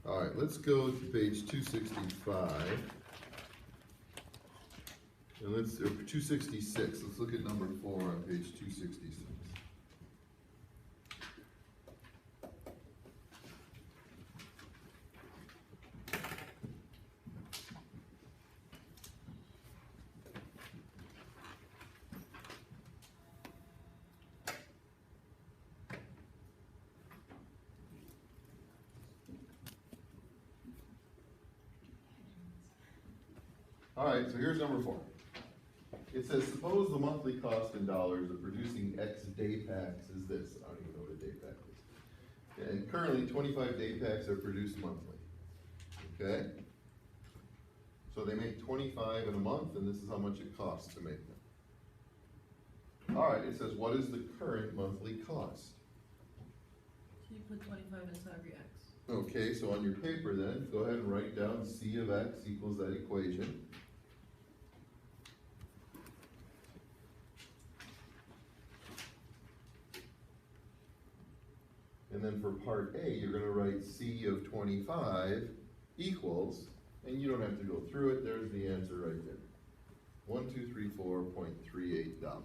All right, let's go to page 265. And or 266, let's look at number 4 on page 266. All right, so here's number 4. It says, suppose the monthly cost in dollars of producing X day packs is this. I don't even know what a day pack is. And currently 25 day packs are produced monthly. Okay? So they make 25 in a month, and this is how much it costs to make them. All right, it says, what is the current monthly cost? So you put 25 inside every X. Okay, so on your paper then, go ahead and write down C of X equals that equation. And then for part A, you're gonna write C of 25 equals, and you don't have to go through it, there's the answer right there. $1,234.38.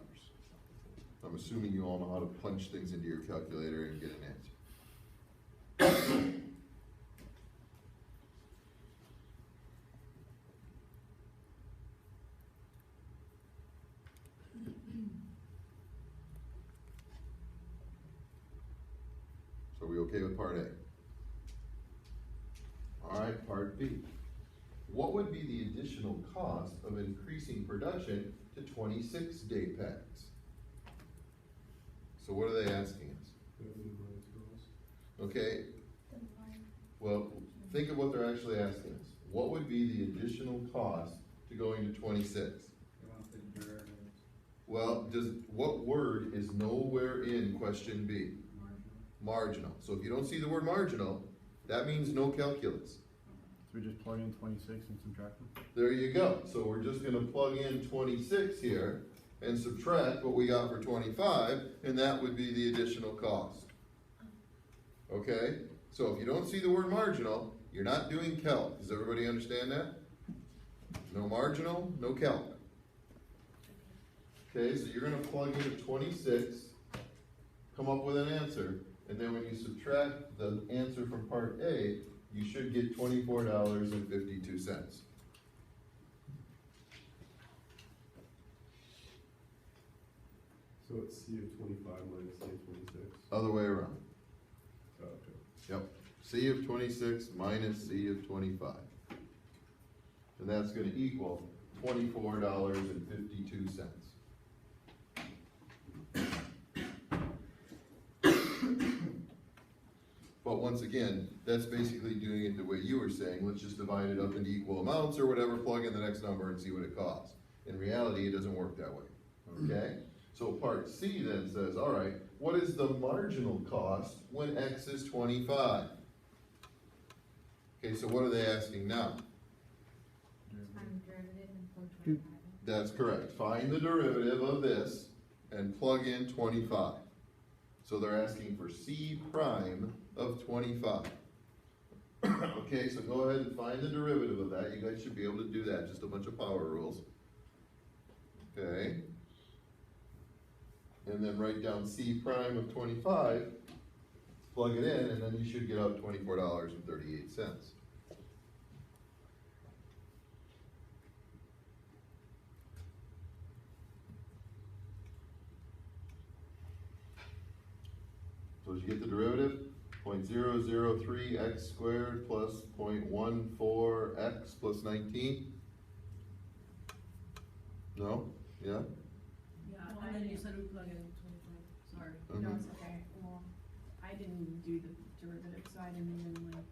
I'm assuming you all know how to punch things into your calculator and get an answer. So are we okay with part A? All right, part B. What would be the additional cost of increasing production to 26 day packs? So what are they asking us? Okay, well, think of what they're actually asking us. What would be the additional cost to going to 26? Well, what word is nowhere in question B? Marginal. So if you don't see the word marginal, that means no calculus. So we just plug in 26 and subtract them? There you go. So we're just gonna plug in 26 here and subtract what we got for 25, and that would be the additional cost. Okay? So if you don't see the word marginal, you're not doing calc. Does everybody understand that? No marginal, no calc. Okay, so you're gonna plug in 26, come up with an answer, and then when you subtract the answer from part A, you should get $24.52. So it's C of 25 minus C of 26? Other way around. Oh, okay. Yep. C of 26 minus C of 25. And that's gonna equal $24.52. But once again, that's basically doing it the way you were saying. Let's just divide it up into equal amounts or whatever, plug in the next number and see what it costs. In reality, it doesn't work that way, okay? So part C then says, all right, what is the marginal cost when X is 25? Okay, so what are they asking now? Find the derivative and plug 25 in. That's correct. Find the derivative of this and plug in 25. So they're asking for C prime of 25. Okay, so go ahead and find the derivative of that. You guys should be able to do that, just a bunch of power rules. Okay. And then write down C prime of 25, plug it in, and then you should get out $24.38. So did you get the derivative? 0.003 x squared plus 0.14 x plus 19? No? Yeah? Yeah, and then you said we plug in 25, sorry. No, it's okay. Well, I didn't do the derivative, so I didn't even like.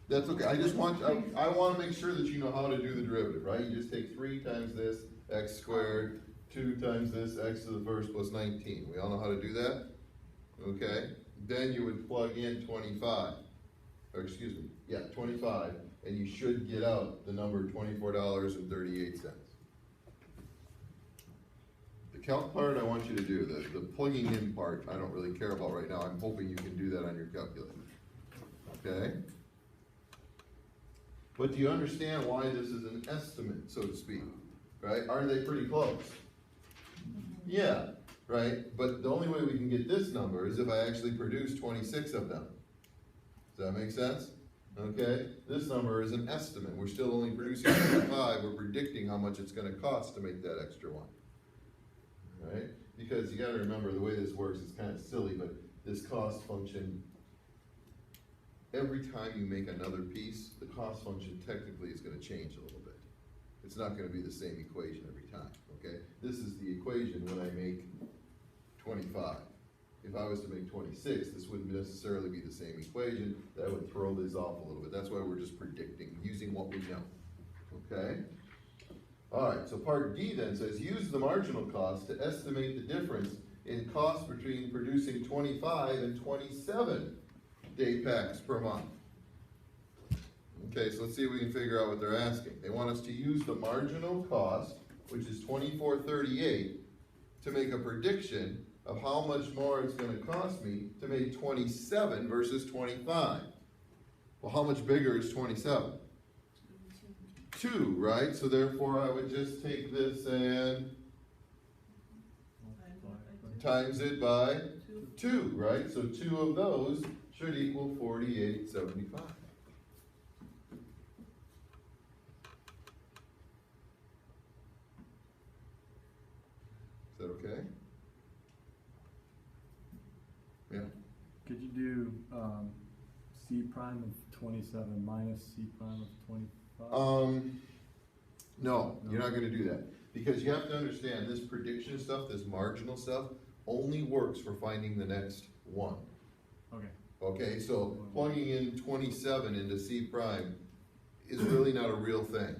That's okay, I just want, I wanna make sure that you know how to do the derivative, right? You just take 3 times this, x squared, 2 times this, x to the first plus 19. We all know how to do that? Okay, then you would plug in 25, or excuse me, yeah, 25, and you should get out the number $24.38. The calc part I want you to do, the plugging in part I don't really care about right now. I'm hoping you can do that on your calculator, okay? But do you understand why this is an estimate, so to speak, right? Are they pretty close? Yeah, right? But the only way we can get this number is if I actually produce 26 of them. Does that make sense? Okay, this number is an estimate. We're still only producing 25. We're predicting how much it's gonna cost to make that extra one. Right? Because you gotta remember, the way this works is kind of silly, but this cost function, every time you make another piece, the cost function technically is gonna change a little bit. It's not gonna be the same equation every time, okay? This is the equation when I make 25. If I was to make 26, this wouldn't necessarily be the same equation. That would throw this off a little bit. That's why we're just predicting, using what we know, okay? All right, so part D then says, use the marginal cost to estimate the difference in cost between producing 25 and 27 day packs per month. Okay, so let's see if we can figure out what they're asking. They want us to use the marginal cost, which is $24.38, to make a prediction of how much more it's gonna cost me to make 27 versus 25. Well, how much bigger is 27? 2, right? So therefore I would just take this and times it by 2, right? So 2 of those should equal 48.75. Is that okay? Yeah. Could you do, C prime of 27 minus C prime of 25? No, you're not gonna do that. Because you have to understand, this prediction stuff, this marginal stuff, only works for finding the next one. Okay. Okay, so plugging in 27 into C prime is really not a real thing.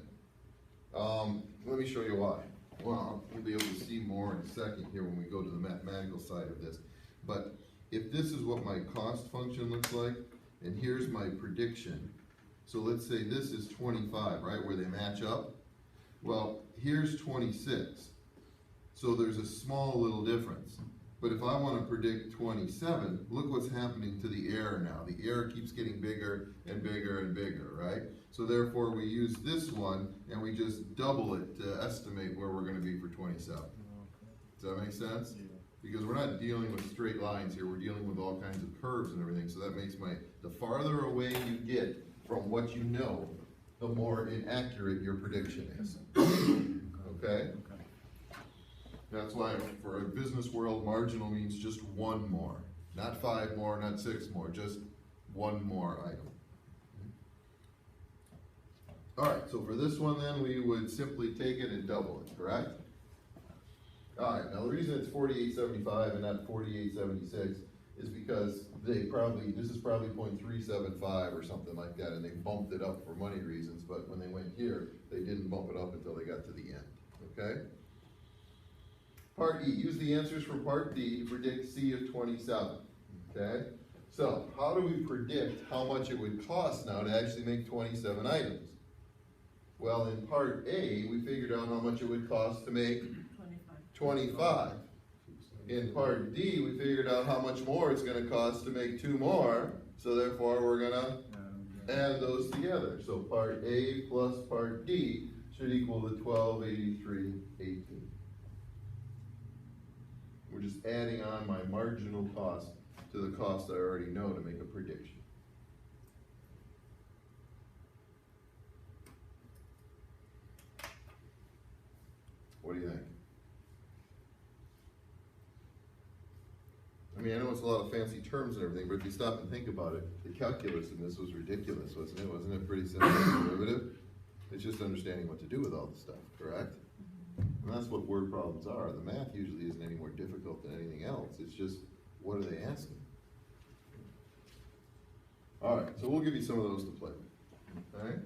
Let me show you why. Well, you'll be able to see more in a second here when we go to the mathematical side of this. But if this is what my cost function looks like, and here's my prediction. So let's say this is 25, right, where they match up. Well, here's 26. So there's a small little difference. But if I want to predict 27, look what's happening to the error now. The error keeps getting bigger and bigger and bigger, right? So therefore we use this one and we just double it to estimate where we're going to be for 27. Does that make sense? Yeah. Because we're not dealing with straight lines here, we're dealing with all kinds of curves and everything, so that makes the farther away you get from what you know, the more inaccurate your prediction is. Okay? Okay. That's why for a business world, marginal means just one more. Not 5 more, not 6 more, just one more item. Alright, so for this one then, we would simply take it and double it, correct? Alright, now the reason it's 48.75 and not 48.76 is because this is probably 0.375 or something like that, and they bumped it up for money reasons, but when they went here, they didn't bump it up until they got to the end, okay? Part E, use the answers from Part D to predict C of 27, okay? So, how do we predict how much it would cost now to actually make 27 items? Well, in Part A, we figured out how much it would cost to make 25. In Part D, we figured out how much more it's gonna cost to make 2 more, so therefore we're gonna add those together. So Part A plus Part D should equal the 1283.18. We're just adding on my marginal cost to the cost I already know to make a prediction. What do you think? I mean, I know it's a lot of fancy terms and everything, but if you stop and think about it, the calculus in this was ridiculous, wasn't it? Wasn't it pretty simple and derivative? It's just understanding what to do with all this stuff, correct? And that's what word problems are. The math usually isn't any more difficult than anything else. It's just, what are they asking? All right, so we'll give you some of those to play with, all right?